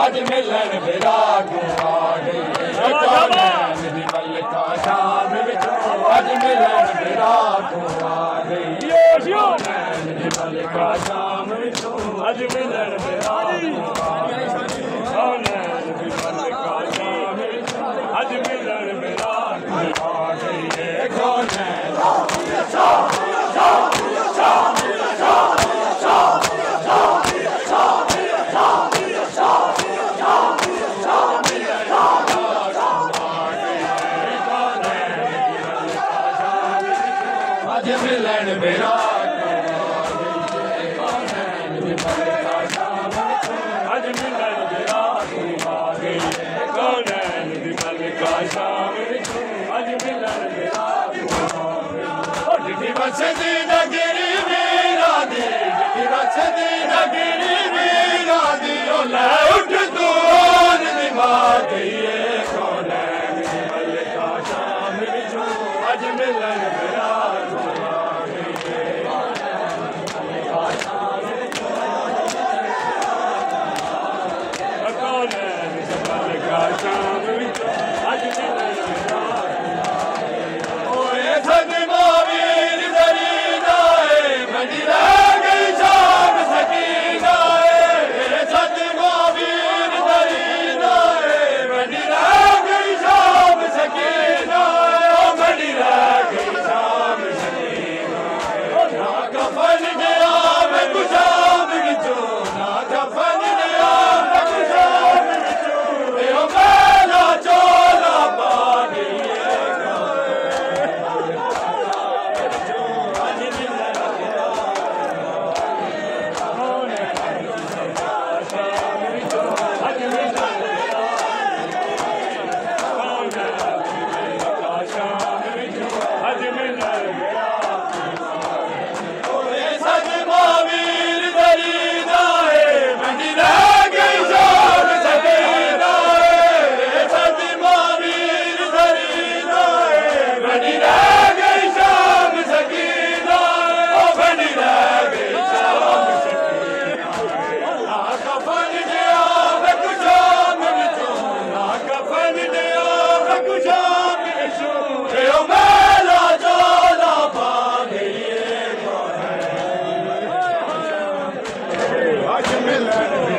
अज मिलन विराग आ गई कौनैन दी मलका शाम विचों अज मिलन विराग आ गई कौनैन दी मलका शाम विचों अज मिलन विराग आ गई कौनैन दी मलका शाम विचों अज मिलन विराग आ गई कौनैन मिलन विराग अज मिलन विराग आ गई कौनैन दी मलका शाम अज मिलन विराग जिठी वसदी नगरी वीरा दी जिठी वसदी नगरी वीरा दी लै उठ तू दी मां गई कौनैन दी मलका शाम अज मिलन विराग Milan